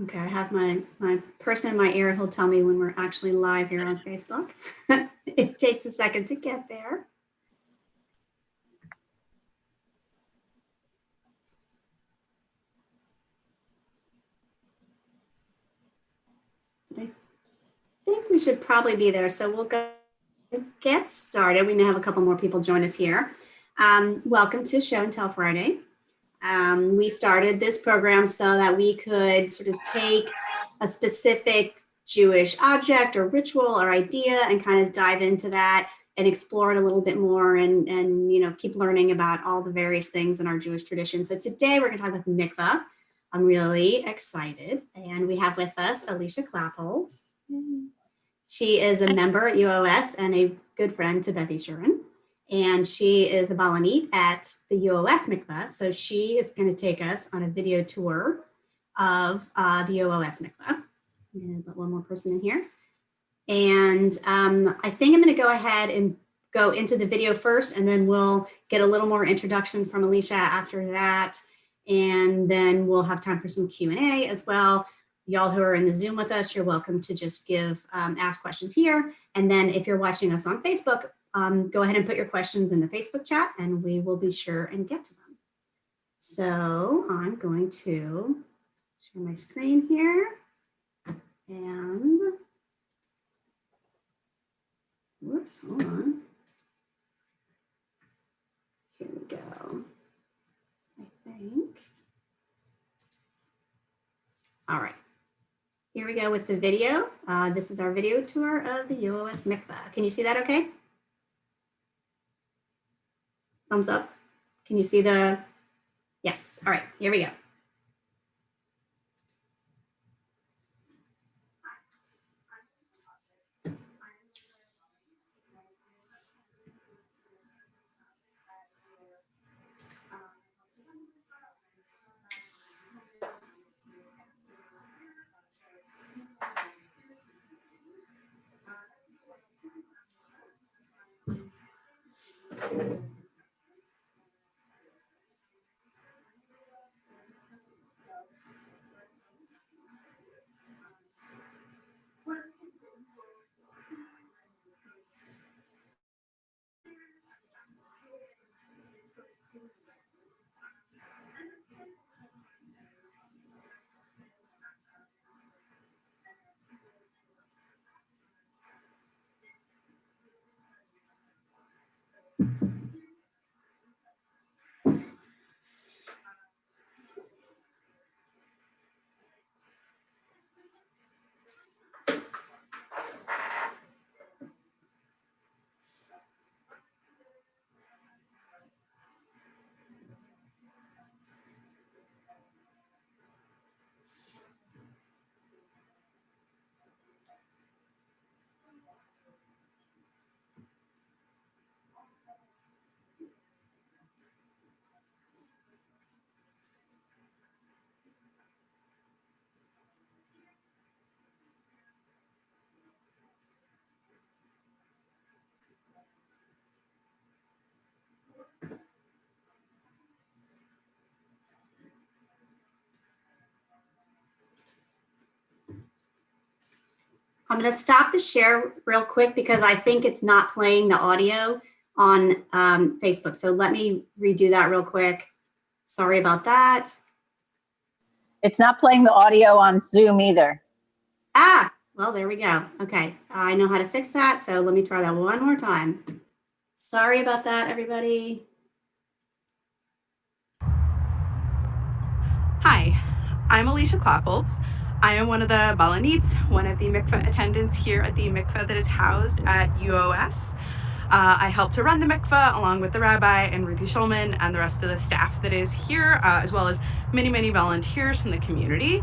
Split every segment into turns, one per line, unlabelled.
Okay, I have my person in my ear who'll tell me when we're actually live here on Facebook. It takes a second to get there. I think we should probably be there, so we'll go get started. We may have a couple more people join us here. Welcome to Show and Tell Friday. We started this program so that we could sort of take a specific Jewish object or ritual or idea and kind of dive into that and explore it a little bit more and you know, keep learning about all the various things in our Jewish tradition. So today we're going to talk about Mikveh. I'm really excited. And we have with us Alisha Klapholz. She is a member at UOS and a good friend to Bethy Shurin. And she is the Balanit at the UOS Mikveh. So she is going to take us on a video tour of the UOS Mikveh. I'm going to let one more person in here. And I think I'm going to go ahead and go into the video first, and then we'll get a little more introduction from Alisha after that. And then we'll have time for some Q&A as well. Y'all who are in the Zoom with us, you're welcome to just ask questions here. And then if you're watching us on Facebook, go ahead and put your questions in the Facebook chat and we will be sure and get to them. So I'm going to share my screen here and whoops, hold on. Here we go, I think. All right. Here we go with the video. This is our video tour of the UOS Mikveh. Can you see that okay? Thumbs up. Can you see the, yes. All right, here we go. I'm going to stop the share real quick because I think it's not playing the audio on Facebook. So let me redo that real quick. Sorry about that.
It's not playing the audio on Zoom either.
Ah, well, there we go. Okay, I know how to fix that. So let me try that one more time. Sorry about that, everybody.
Hi, I'm Alisha Klapholz. I am one of the Balanits, one of the Mikveh attendants here at the Mikveh that is housed at UOS. I help to run the Mikveh along with the rabbi and Ruthie Schulman and the rest of the staff that is here, as well as many, many volunteers from the community.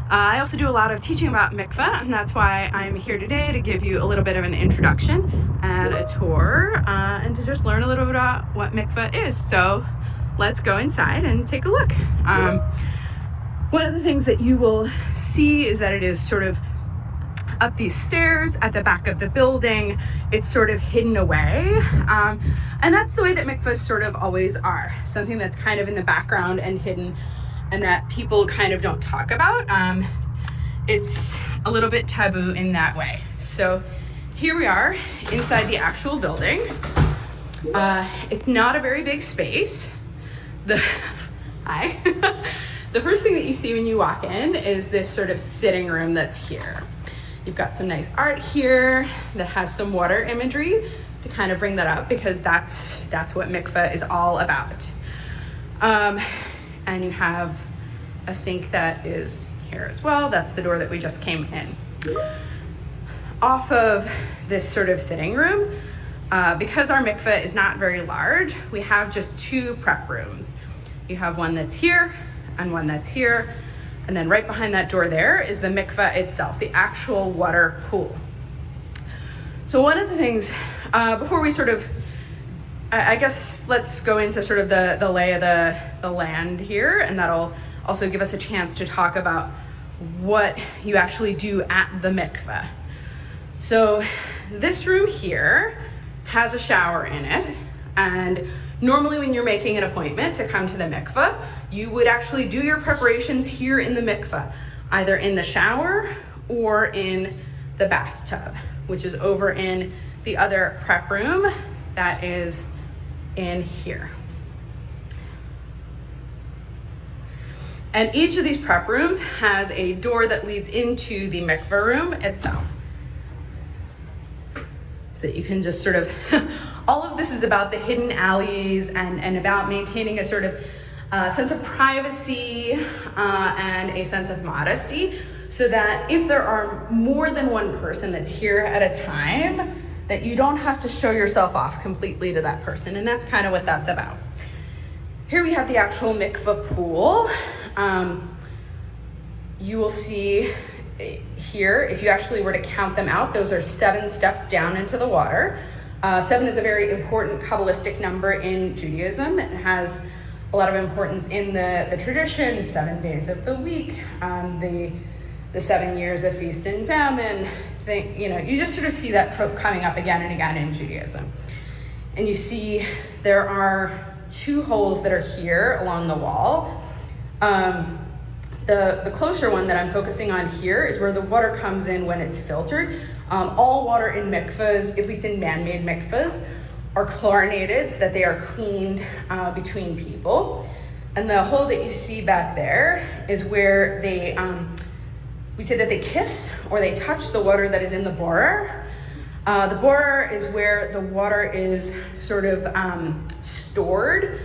I also do a lot of teaching about Mikveh, and that's why I'm here today to give you a little bit of an introduction and a tour, and to just learn a little bit about what Mikveh is. So let's go inside and take a look. One of the things that you will see is that it is sort of up these stairs at the back of the building. It's sort of hidden away. And that's the way that mikvahs sort of always are. Something that's kind of in the background and hidden and that people kind of don't talk about. it's a little bit taboo in that way. So here we are inside the actual building. It's not a very big space. Hi. The first thing that you see when you walk in is this sort of sitting room that's here. You've got some nice art here that has some water imagery to kind of bring that up, because that's what mikveh is all about. And you have a sink that is here as well. That's the door that we just came in. Off of this sort of sitting room, because our mikveh is not very large, we have just 2 prep rooms. You have one that's here and one that's here. And then right behind that door there is the mikveh itself, the actual water pool. So one of the things, before we sort of, I guess let's go into sort of the lay of the land here, and that'll also give us a chance to talk about what you actually do at the mikveh. So this room here has a shower in it, and normally when you're making an appointment to come to the mikveh, you would actually do your preparations here in the mikveh, either in the shower or in the bathtub, which is over in the other prep room that is in here. And each of these prep rooms has a door that leads into the mikveh room itself. So that you can just sort of, all of this is about the hidden alleys and about maintaining a sort of sense of privacy and a sense of modesty, so that if there are more than one person that's here at a time, that you don't have to show yourself off completely to that person. And that's kind of what that's about. Here we have the actual mikveh pool. You will see here, if you actually were to count them out, those are 7 steps down into the water. 7 is a very important Kabbalistic number in Judaism. It has a lot of importance in the tradition, 7 days of the week, the 7 years of feast and famine. You just sort of see that trope coming up again and again in Judaism. And you see there are 2 holes that are here along the wall. The closer one that I'm focusing on here is where the water comes in when it's filtered. All water in mikvahs, at least in man-made mikvahs, are chlorinated so that they are cleaned between people. And the hole that you see back there is where they, we say that they kiss or they touch the water that is in the borer. The borer is where the water is sort of stored.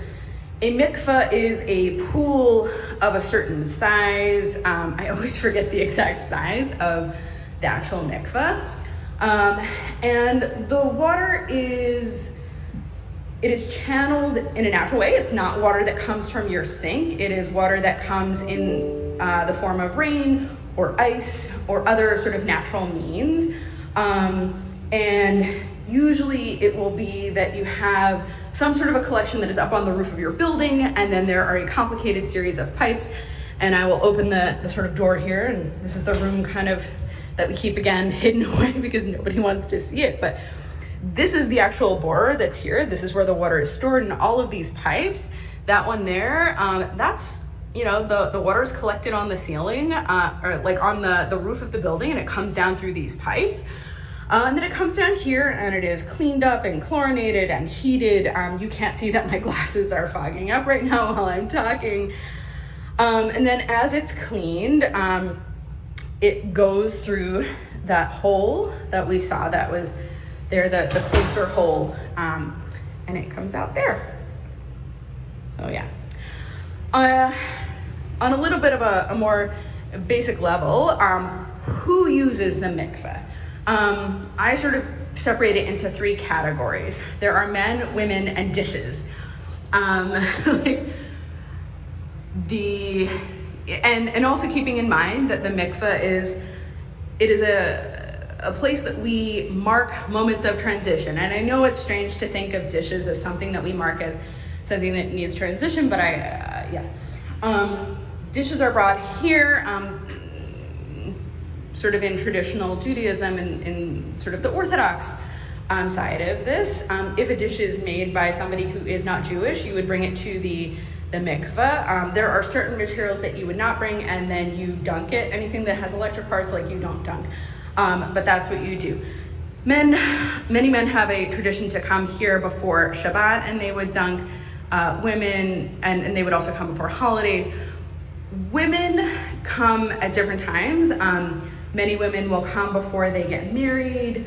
A mikveh is a pool of a certain size. I always forget the exact size of the actual mikveh. And the water is channeled in a natural way. It's not water that comes from your sink. It is water that comes in the form of rain or ice or other sort of natural means. And usually it will be that you have some sort of a collection that is up on the roof of your building, and then there are a complicated series of pipes. And I will open the sort of door here, and this is the room kind of that we keep again hidden away because nobody wants to see it. But this is the actual borer that's here. This is where the water is stored in all of these pipes. That one there, that's, the water is collected on the ceiling or like on the roof of the building, and it comes down through these pipes. And then it comes down here and it is cleaned up and chlorinated and heated. You can't see that my glasses are fogging up right now while I'm talking. And then as it's cleaned, it goes through that hole that we saw that was there, the closer hole, and it comes out there. So yeah. On a little bit of a more basic level, who uses the mikveh? I sort of separate it into 3 categories. There are men, women, and dishes. And also keeping in mind that the mikveh is a place that we mark moments of transition. And I know it's strange to think of dishes as something that we mark as something that needs transition, but dishes are brought here, sort of in traditional Judaism and in sort of the Orthodox side of this. If a dish is made by somebody who is not Jewish, you would bring it to the the mikveh. There are certain materials that you would not bring, and then you dunk it. Anything that has electric parts, like, you don't dunk, but that's what you do. Many men have a tradition to come here before Shabbat, and they would dunk. Women, and they would also come before holidays. Women come at different times. Many women will come before they get married.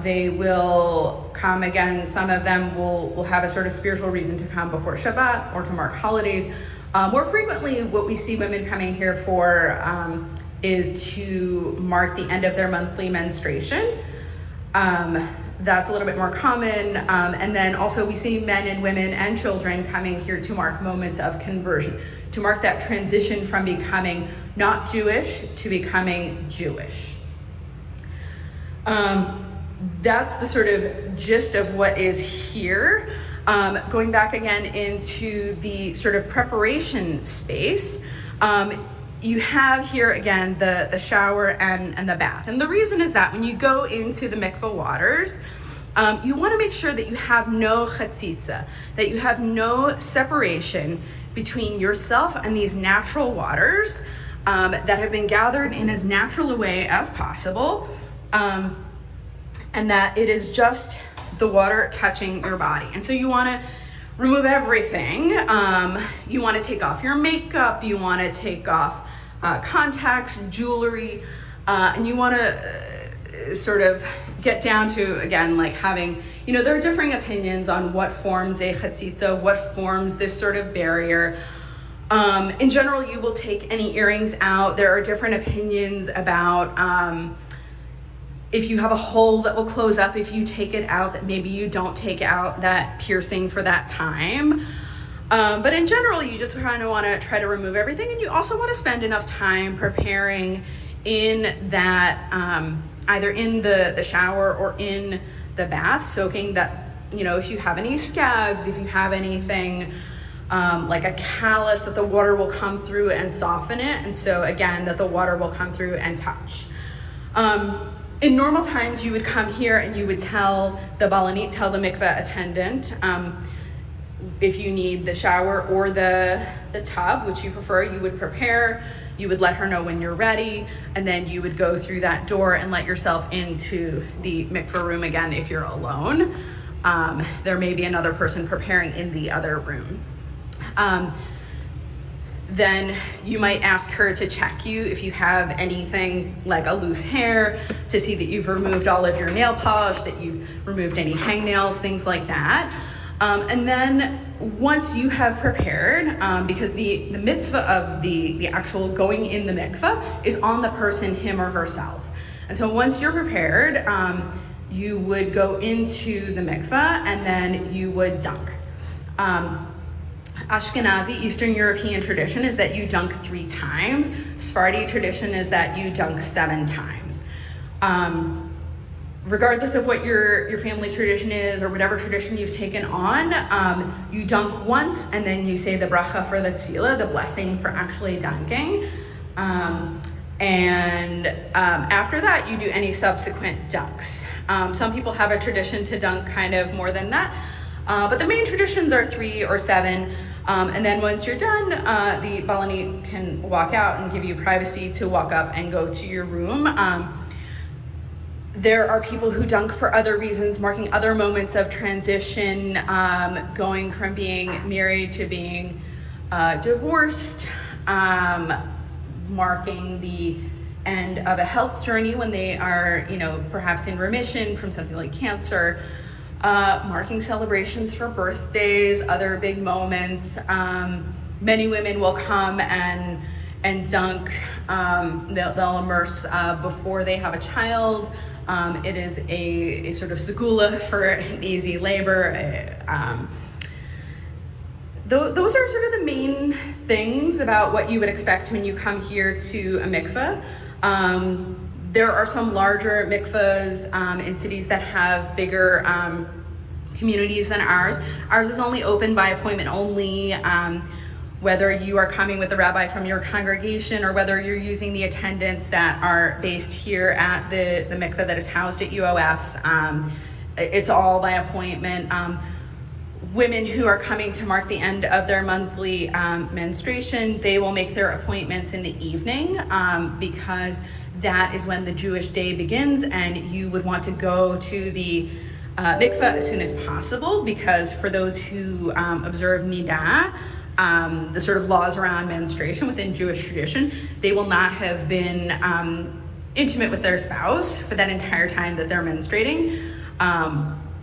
They will come again. Some of them will have a sort of spiritual reason to come before Shabbat or to mark holidays. More frequently, what we see women coming here for is to mark the end of their monthly menstruation. That's a little bit more common. And then also we see men and women and children coming here to mark moments of conversion, to mark that transition from becoming not Jewish to becoming Jewish. That's the sort of gist of what is here. Going back again into the sort of preparation space, you have here again the shower and the bath. And the reason is that when you go into the mikveh waters, you want to make sure that you have no chatzitza, that you have no separation between yourself and these natural waters that have been gathered in as natural a way as possible, and that it is just the water touching your body. And so you want to remove everything. You want to take off your makeup, you want to take off contacts, jewelry, and you want to sort of get down to, again, like having, there are differing opinions on what forms a chatzitza, what forms this sort of barrier. In general, you will take any earrings out. There are different opinions about if you have a hole that will close up if you take it out, that maybe you don't take out that piercing for that time. But in general, you just kind of want to try to remove everything, and you also want to spend enough time preparing in that, either in the shower or in the bath, soaking that, if you have any scabs, if you have anything like a callus, that the water will come through and soften it, and so again, that the water will come through and touch. In normal times, you would come here and you would tell the mikveh attendant, if you need the shower or the tub, which you prefer, you would prepare, you would let her know when you're ready, and then you would go through that door and let yourself into the mikveh room again if you're alone. There may be another person preparing in the other room. Then you might ask her to check you if you have anything like a loose hair, to see that you've removed all of your nail polish, that you've removed any hangnails, things like that. And then once you have prepared, because the mitzvah of the actual going in the mikveh is on the person, him or herself. And so once you're prepared, you would go into the mikveh and then you would dunk. Ashkenazi, Eastern European tradition is that you dunk 3 times. Sephardi tradition is that you dunk 7 times. Regardless of what your family tradition is or whatever tradition you've taken on, you dunk once and then you say the bracha for the tefillah, the blessing for actually dunking. And after that, you do any subsequent dunks. Some people have a tradition to dunk kind of more than that, but the main traditions are 3 or 7. And then once you're done, the balanit can walk out and give you privacy to walk up and go to your room. There are people who dunk for other reasons, marking other moments of transition, going from being married to being divorced, marking the end of a health journey when they are, perhaps in remission from something like cancer, marking celebrations for birthdays, other big moments. Many women will come and dunk. They'll immerse before they have a child. It is a sort of segula for an easy labor. Those are sort of the main things about what you would expect when you come here to a mikveh. There are some larger mikvahs in cities that have bigger communities than ours. Ours is only open by appointment only. Whether you are coming with a rabbi from your congregation or whether you're using the attendants that are based here at the mikveh that is housed at UOS, it's all by appointment. women who are coming to mark the end of their monthly menstruation, they will make their appointments in the evening because that is when the Jewish day begins, and you would want to go to the mikveh as soon as possible, because for those who observe nidah, the sort of laws around menstruation within Jewish tradition, they will not have been intimate with their spouse for that entire time that they're menstruating.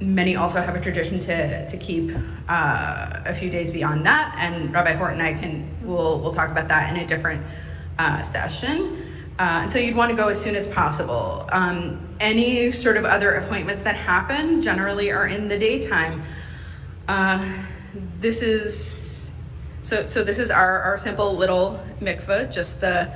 Many also have a tradition to keep a few days beyond that, and Rabbi Fort and I we'll talk about that in a different session. And so you'd want to go as soon as possible. Any sort of other appointments that happen generally are in the daytime. This is our simple little mikveh, just the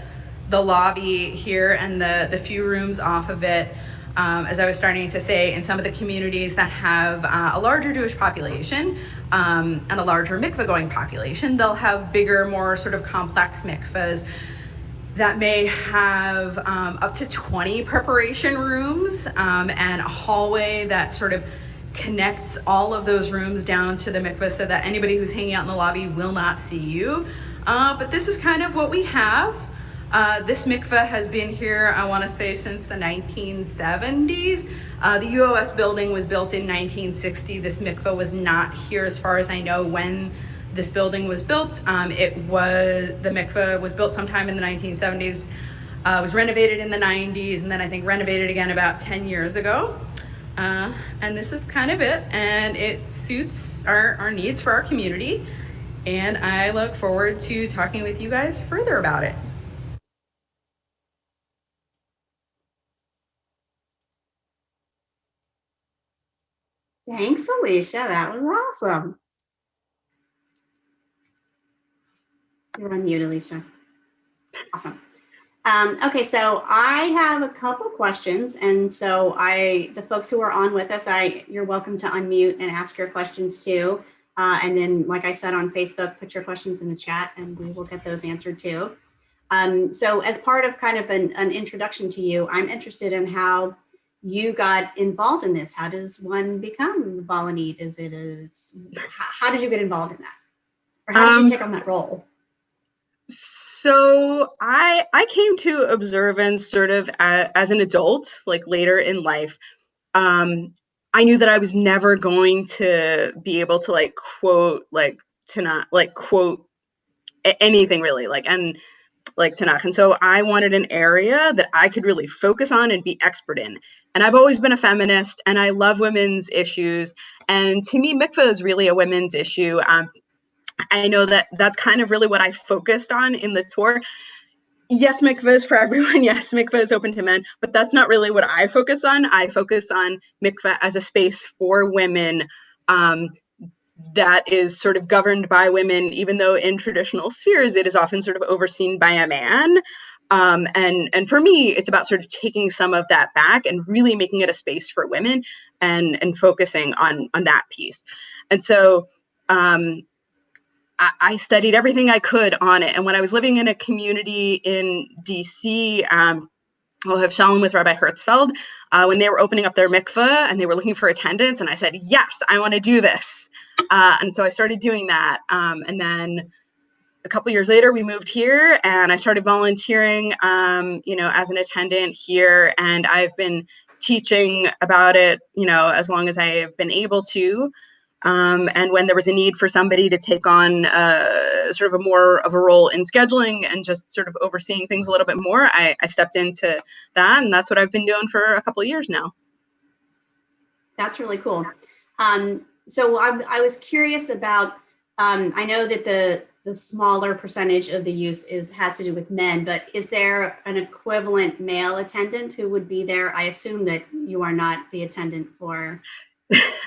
lobby here and the few rooms off of it. As I was starting to say, in some of the communities that have a larger Jewish population and a larger mikveh going population, they'll have bigger, more sort of complex mikvehs that may have up to 20 preparation rooms and a hallway that sort of connects all of those rooms down to the mikveh so that anybody who's hanging out in the lobby will not see you. But this is kind of what we have. This mikveh has been here, I want to say, since the 1970s. The UOS building was built in 1960. This mikveh was not here, as far as I know, when this building was built. The mikveh was built sometime in the 1970s, was renovated in the 90s, and then I think renovated again about 10 years ago. And this is kind of it, and it suits our needs for our community. And I look forward to talking with you guys further about it.
Thanks, Alisha. That was awesome. You're on mute, Alisha. Awesome. Okay, so I have a couple questions, and so the folks who are on with us, you're welcome to unmute and ask your questions too. And then, like I said on Facebook, put your questions in the chat, and we will get those answered too. So, as part of kind of an introduction to you, I'm interested in how you got involved in this. How does one become Balanit? How did you get involved in that? Or how did you take on that role?
So I came to observance sort of as an adult, like later in life. I knew that I was never going to be able to quote anything really and Tanakh. And so I wanted an area that I could really focus on and be expert in. And I've always been a feminist, and I love women's issues. And to me, mikveh is really a women's issue. I know that that's kind of really what I focused on in the tour. Yes, mikveh is for everyone. Yes, mikveh is open to men, but that's not really what I focus on. I focus on mikveh as a space for women that is sort of governed by women, even though in traditional spheres, it is often sort of overseen by a man. And for me, it's about sort of taking some of that back and really making it a space for women and focusing on that piece. And so I studied everything I could on it. And when I was living in a community in DC, I'll have Shalom with Rabbi Hertzfeld, when they were opening up their mikveh and they were looking for attendance. And I said, yes, I want to do this. And so I started doing that. And then a couple years later, we moved here and I started volunteering, as an attendant here. And I've been teaching about it, as long as I have been able to. And when there was a need for somebody to take on sort of a more of a role in scheduling and just sort of overseeing things a little bit more, I stepped into that, and that's what I've been doing for a couple of years now.
That's really cool. So I was curious about, I know that the smaller percentage of the use has to do with men, but is there an equivalent male attendant who would be there? I assume that you are not the attendant for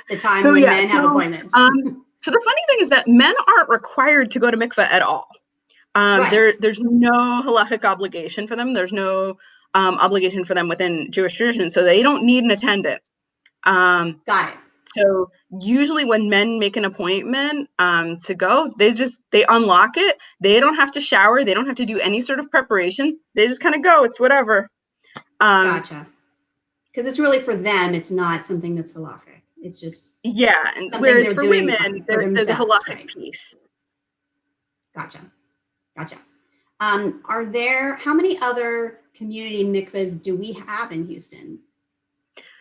the time when men have appointments.
So the funny thing is that men aren't required to go to mikveh at all. Right. There's no halachic obligation for them. There's no obligation for them within Jewish tradition, so they don't need an attendant.
Got it.
So usually when men make an appointment to go, they unlock it. They don't have to shower. They don't have to do any sort of preparation. They just kind of go. It's whatever.
Gotcha. Because it's really for them. It's not something that's halachic. It's just
Yeah, and
something
whereas
they're
for
doing
women,
for
there's a
themselves,
halachic
right?
piece.
Gotcha. How many other community mikvahs do we have in Houston?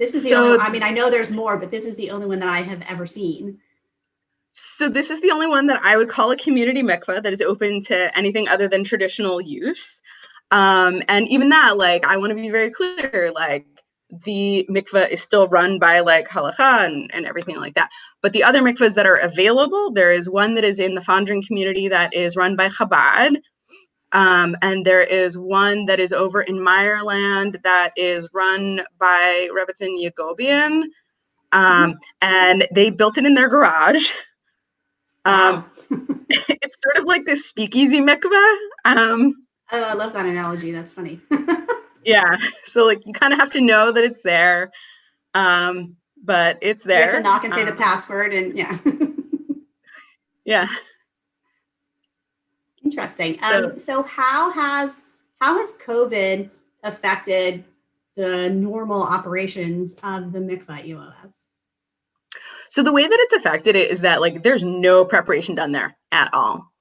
This is the only one. I mean, I know there's more, but this is the only one that I have ever seen.
So this is the only one that I would call a community mikveh that is open to anything other than traditional use. And even that, like, I want to be very clear, like, the mikveh is still run by like halacha and everything like that. But the other mikvahs that are available, there is one that is in the Fondren community that is run by Chabad. And there is one that is over in Meyerland that is run by Rebbetzin Yagobian. And they built it in their garage.
Wow.
It's sort of like this speakeasy mikveh.
Oh, I love that analogy. That's funny.
Yeah. So like you kind of have to know that it's there. But it's there.
You have to knock and say the password and yeah.
Yeah.
Interesting. So how has COVID affected the normal operations of the mikvah at UOS?
So the way that it's affected it is that like there's no preparation done there at all.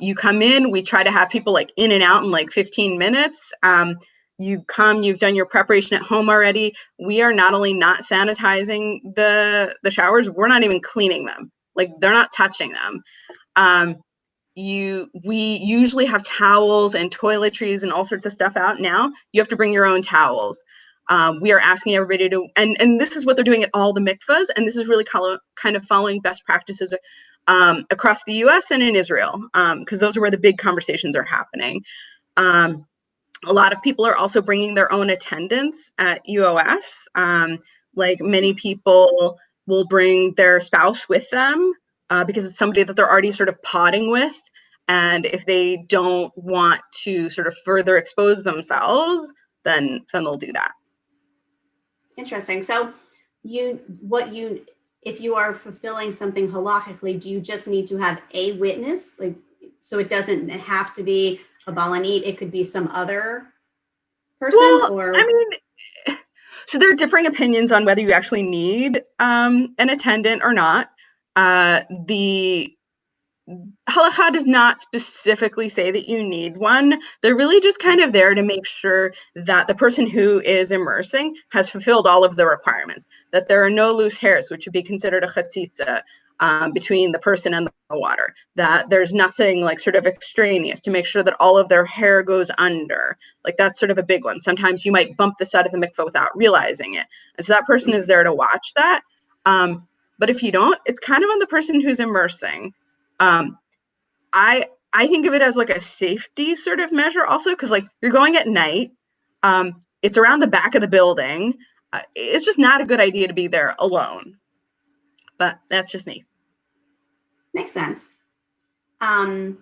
You come in, we try to have people like in and out in like 15 minutes. You come, you've done your preparation at home already. We are not only not sanitizing the showers, we're not even cleaning them. Like they're not touching them. We usually have towels and toiletries and all sorts of stuff out now. You have to bring your own towels. We are asking everybody to, and this is what they're doing at all the mikvahs, and this is really kind of following best practices across the US and in Israel, because those are where the big conversations are happening. A lot of people are also bringing their own attendants at UOS. Like many people will bring their spouse with them because it's somebody that they're already sort of potting with. And if they don't want to sort of further expose themselves, then they'll do that.
Interesting. So if you are fulfilling something halachically, do you just need to have a witness? Like, so it doesn't have to be a balanit, it could be some other person?
Well,
or
I mean, so there are differing opinions on whether you actually need an attendant or not. The Halakha does not specifically say that you need one. They're really just kind of there to make sure that the person who is immersing has fulfilled all of the requirements, that there are no loose hairs, which would be considered a chatzitza between the person and the water, that there's nothing like sort of extraneous, to make sure that all of their hair goes under. Like that's sort of a big one. Sometimes you might bump this out of the mikveh without realizing it. And so that person is there to watch that. But if you don't, it's kind of on the person who's immersing. I think of it as like a safety sort of measure also, because like you're going at night, it's around the back of the building. It's just not a good idea to be there alone. But that's just me.
Makes sense. And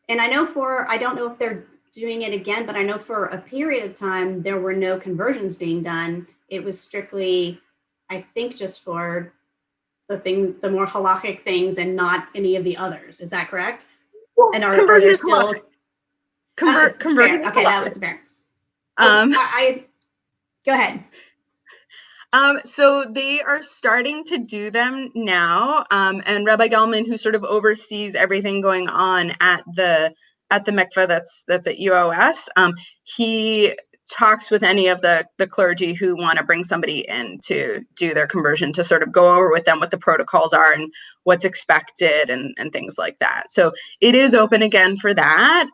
I don't know if they're doing it again, but I know for a period of time there were no conversions being done. It was strictly, I think, just for the more halachic things and not any of the others. Is that correct?
Well,
and are there still
conversion?
Okay, that was fair. Go ahead.
So they are starting to do them now, and Rabbi Gelman, who sort of oversees everything going on at the mikveh that's at UOS, he talks with any of the clergy who want to bring somebody in to do their conversion, to sort of go over with them what the protocols are and what's expected and things like that. So it is open again for that.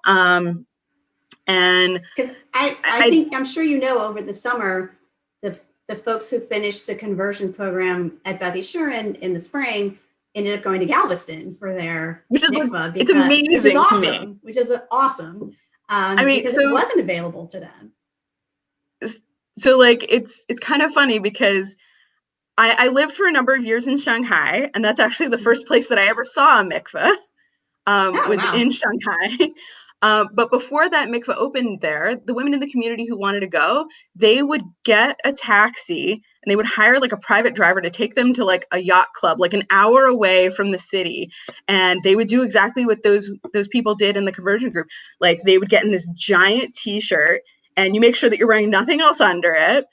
And
because I think, I'm sure you know, over the summer, the folks who finished the conversion program at Beth Yeshurun in the spring ended up going to Galveston for their mikvah.
It's amazing.
Which is awesome. Which is awesome. I mean, because it wasn't available to them.
So like it's kind of funny because I lived for a number of years in Shanghai, and that's actually the first place that I ever saw a mikveh. In Shanghai. But before that mikveh opened there, the women in the community who wanted to go, they would get a taxi and they would hire like a private driver to take them to like a yacht club, like an hour away from the city. And they would do exactly what those people did in the conversion group. Like they would get in this giant t-shirt, and you make sure that you're wearing nothing else under it.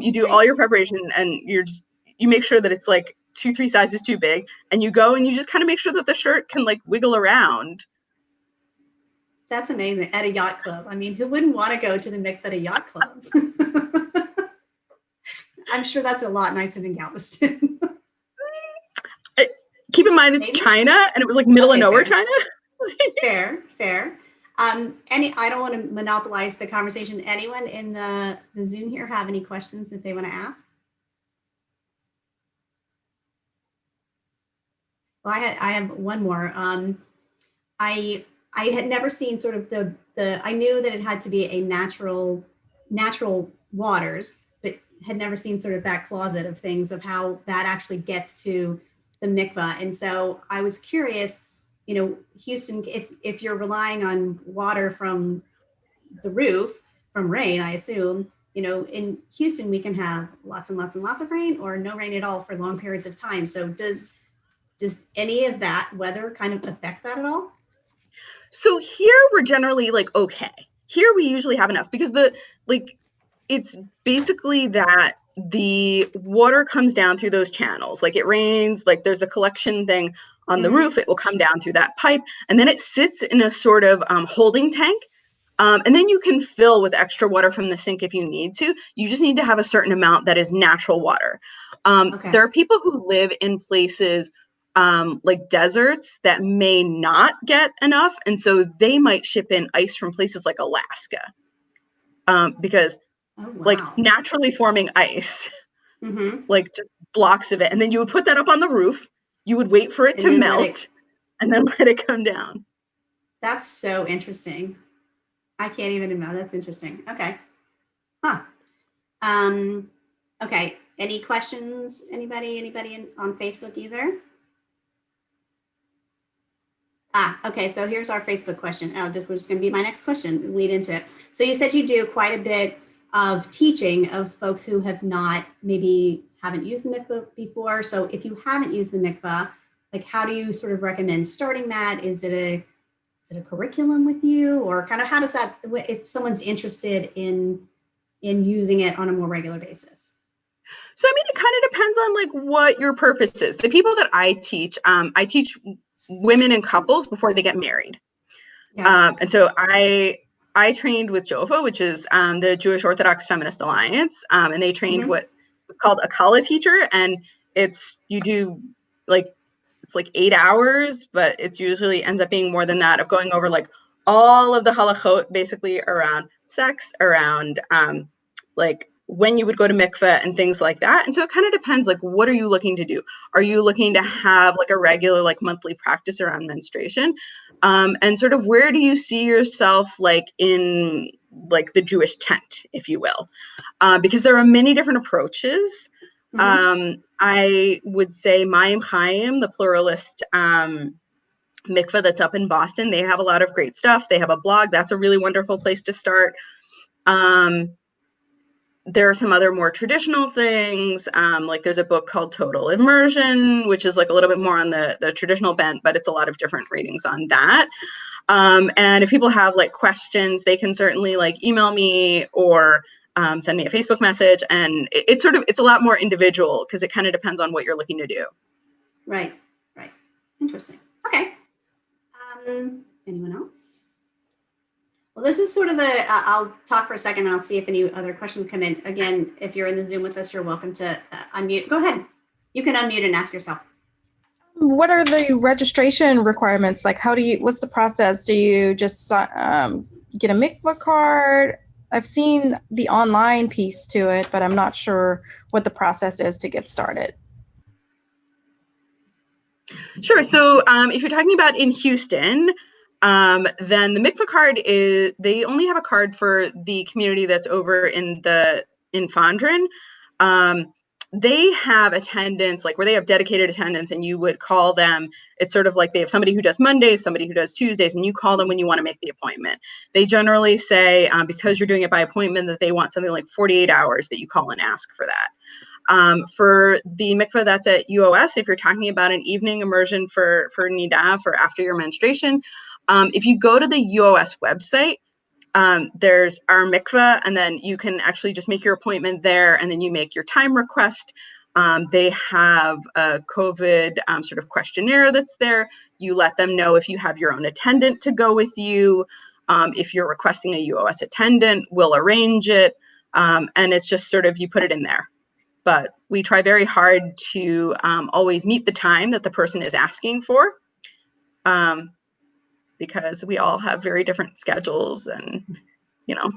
You do all your preparation, and you make sure that it's like 2-3 sizes too big, and you go and you just kind of make sure that the shirt can like wiggle around.
That's amazing. At a yacht club. I mean, who wouldn't want to go to the mikveh at a yacht club? I'm sure that's a lot nicer than Galveston.
Keep in mind, it's
Maybe?
China, and it was like middle of nowhere
fair.
China.
Fair. I don't want to monopolize the conversation. Anyone in the Zoom here have any questions that they want to ask? Well, I have one more. I had never seen sort of I knew that it had to be a natural waters, but had never seen sort of that closet of things of how that actually gets to the mikvah. And so I was curious, Houston, if you're relying on water from the roof, from rain, I assume, in Houston, we can have lots and lots and lots of rain or no rain at all for long periods of time. So does any of that weather kind of affect that at all?
So here we're generally like, okay, here we usually have enough because it's basically that the water comes down through those channels. Like it rains, like there's a collection thing on the roof, it will come down through that pipe, and then it sits in a sort of holding tank. And then you can fill with extra water from the sink if you need to. You just need to have a certain amount that is natural water.
Okay.
There are people who live in places like deserts that may not get enough. And so they might ship in ice from places like Alaska because like naturally forming ice, like just blocks of it. And then you would put that up on the roof. You would wait for it to melt and then let it come down.
That's so interesting. I can't even imagine. That's interesting. Okay. Huh. Okay. Any questions? Anybody on Facebook either? Okay. So here's our Facebook question. This was going to be my next question. Lead into it. So you said you do quite a bit of teaching of folks who haven't used the mikveh before. So if you haven't used the mikveh, like how do you sort of recommend starting that? Is it a curriculum with you, or kind of how does that, if someone's interested in using it on a more regular basis?
So, I mean, it kind of depends on like what your purpose is. The people that I teach women and couples before they get married. Yeah. And so I trained with JOFA, which is the Jewish Orthodox Feminist Alliance. And they trained what's called a Kala teacher. And it's 8 hours, but it usually ends up being more than that, of going over like all of the halachot basically around sex, around like when you would go to mikveh and things like that. And so it kind of depends, like, what are you looking to do? Are you looking to have like a regular, like monthly practice around menstruation? And sort of where do you see yourself like in like the Jewish tent, if you will? Because there are many different approaches. I would say Mayim Chaim, the pluralist mikveh that's up in Boston, they have a lot of great stuff. They have a blog. That's a really wonderful place to start. There are some other more traditional things. Like there's a book called Total Immersion, which is like a little bit more on the traditional bent, but it's a lot of different readings on that. And if people have like questions, they can certainly like email me or send me a Facebook message. And it's a lot more individual because it kind of depends on what you're looking to do.
Right. Interesting. Okay. Anyone else? Well, this was sort of I'll talk for a second and I'll see if any other questions come in. Again, if you're in the Zoom with us, you're welcome to unmute. Go ahead. You can unmute and ask yourself.
What are the registration requirements? Like, what's the process? Do you just get a mikveh card? I've seen the online piece to it, but I'm not sure what the process is to get started.
Sure. So if you're talking about in Houston, then the mikveh card they only have a card for the community that's over in Fondren. They have attendance, like where they have dedicated attendance, and you would call them. It's sort of like they have somebody who does Mondays, somebody who does Tuesdays, and you call them when you want to make the appointment. They generally say, because you're doing it by appointment, that they want something like 48 hours that you call and ask for that. For the mikveh that's at UOS, if you're talking about an evening immersion for Nida, for after your menstruation, if you go to the UOS website, there's our mikveh, and then you can actually just make your appointment there, and then you make your time request. They have a COVID sort of questionnaire that's there. You let them know if you have your own attendant to go with you. If you're requesting a UOS attendant, we'll arrange it. And it's just sort of, you put it in there. But we try very hard to always meet the time that the person is asking for, because we all have very different schedules and, you know.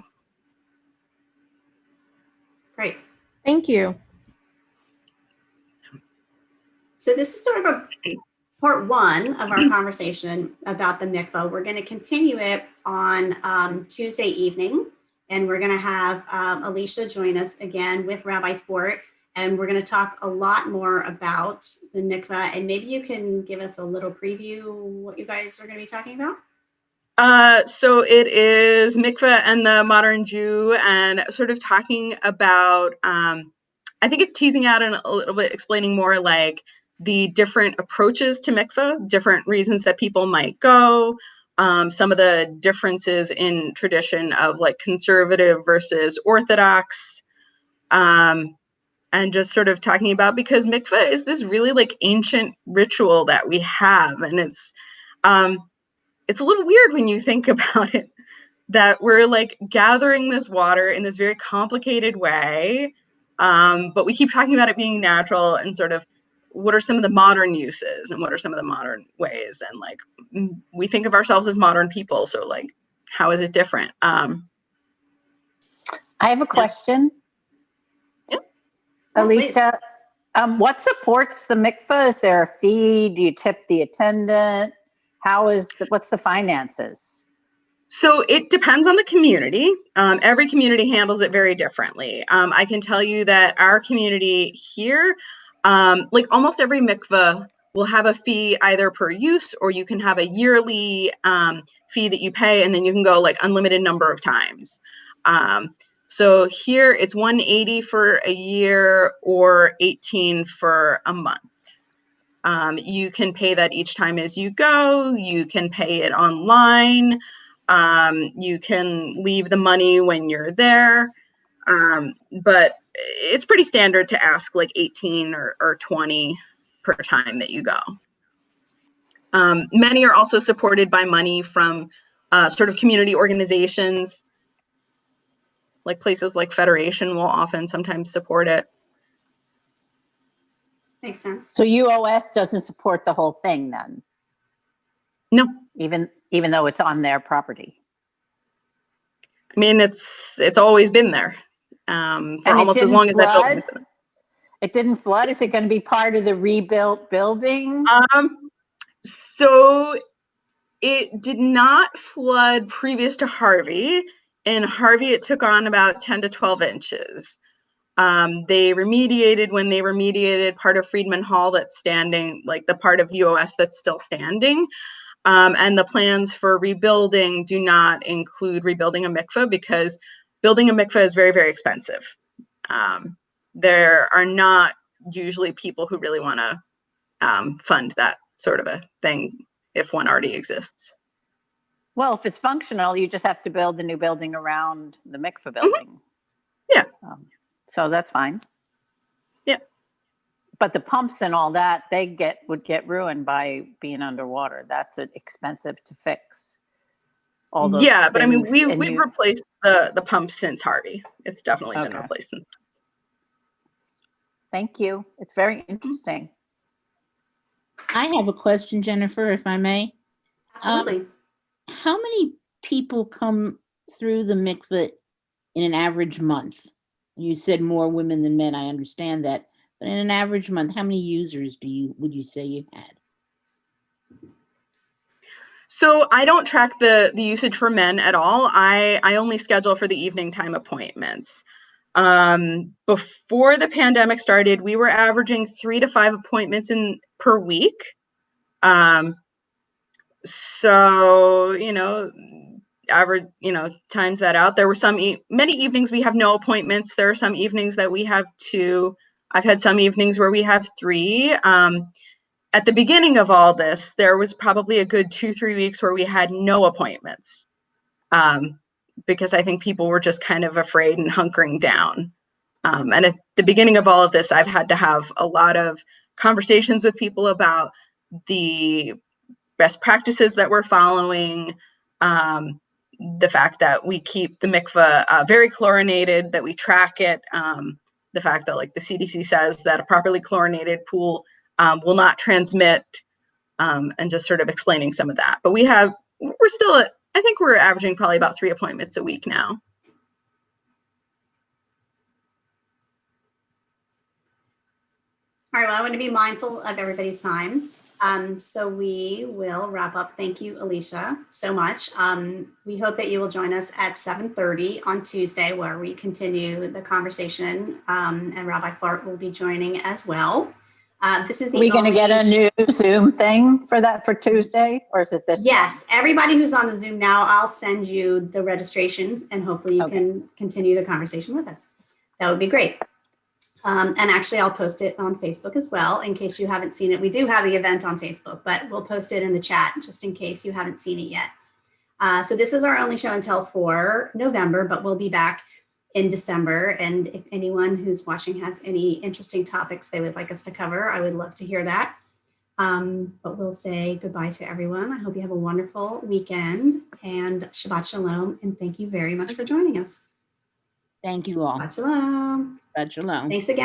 Great.
Thank you.
So this is sort of a part one of our conversation about the mikvah. We're going to continue it on Tuesday evening, and we're going to have Alisha join us again with Rabbi Fort, and we're going to talk a lot more about the mikvah. And maybe you can give us a little preview what you guys are going to be talking about.
So it is Mikveh and the Modern Jew, and sort of talking about, I think it's teasing out and a little bit explaining more like the different approaches to mikveh, different reasons that people might go, some of the differences in tradition of like conservative versus Orthodox, and just sort of talking about, because mikveh is this really like ancient ritual that we have, and it's a little weird when you think about it, that we're like gathering this water in this very complicated way, but we keep talking about it being natural, and sort of what are some of the modern uses and what are some of the modern ways, and like we think of ourselves as modern people, so like how is it different?
I have a question.
Yeah.
Alisha, what supports the mikveh? Is there a fee? Do you tip the attendant? What's the finances?
So it depends on the community. Every community handles it very differently. I can tell you that our community here, like almost every mikveh will have a fee either per use, or you can have a yearly fee that you pay, and then you can go like unlimited number of times. So here it's $180 for a year or $18 for a month. You can pay that each time as you go. You can pay it online. You can leave the money when you're there. But it's pretty standard to ask like 18 or 20 per time that you go. Many are also supported by money from sort of community organizations, like places like Federation will often sometimes support it.
Makes sense.
So UOS doesn't support the whole thing then?
No.
Even though it's on their property?
I mean, it's always been there for almost as long as that building's been there.
It didn't flood? Is it going to be part of the rebuilt building?
So it did not flood previous to Harvey. In Harvey, it took on about 10 to 12 inches. They remediated when they remediated part of Friedman Hall that's standing, like the part of UOS that's still standing. And the plans for rebuilding do not include rebuilding a mikveh, because building a mikveh is very, very expensive. There are not usually people who really want to fund that sort of a thing if one already exists.
Well, if it's functional, you just have to build a new building around the mikveh building.
Yeah.
So that's fine.
Yeah.
But the pumps and all that, would get ruined by being underwater. That's expensive to fix. All those
but I mean, we've
you...
replaced the pumps since Harvey. It's definitely been replaced since.
Thank you. It's very interesting.
I have a question, Jennifer, if I may.
Absolutely.
How many people come through the mikveh in an average month? You said more women than men. I understand that. But in an average month, how many users would you say you had?
So I don't track the usage for men at all. I only schedule for the evening time appointments. Before the pandemic started, we were averaging 3 to 5 appointments per week. So, average, times that out. There were many evenings we have no appointments. There are some evenings that we have 2. I've had some evenings where we have 3. At the beginning of all this, there was probably a good 2-3 weeks where we had no appointments, because I think people were just kind of afraid and hunkering down. And at the beginning of all of this, I've had to have a lot of conversations with people about the best practices that we're following, the fact that we keep the mikveh very chlorinated, that we track it, the fact that like the CDC says that a properly chlorinated pool will not transmit, and just sort of explaining some of that. But we're still at, I think we're averaging probably about 3 appointments a week now.
All right, well, I want to be mindful of everybody's time. So we will wrap up. Thank you, Alisha, so much. We hope that you will join us at 7:30 on Tuesday, where we continue the conversation, and Rabbi Fart will be joining as well. This is the
Are we going to get a new Zoom thing for that for Tuesday, or is it this?
Yes, everybody who's on the Zoom now, I'll send you the registrations, and hopefully you can continue the conversation with us. That would be great. And actually, I'll post it on Facebook as well, in case you haven't seen it. We do have the event on Facebook, but we'll post it in the chat just in case you haven't seen it yet. So this is our only show and tell for November, but we'll be back in December. And if anyone who's watching has any interesting topics they would like us to cover, I would love to hear that. But we'll say goodbye to everyone. I hope you have a wonderful weekend, and Shabbat Shalom. And thank you very much for joining us.
Thank you all.
Shabbat Shalom.
Shabbat Shalom.
Thanks again.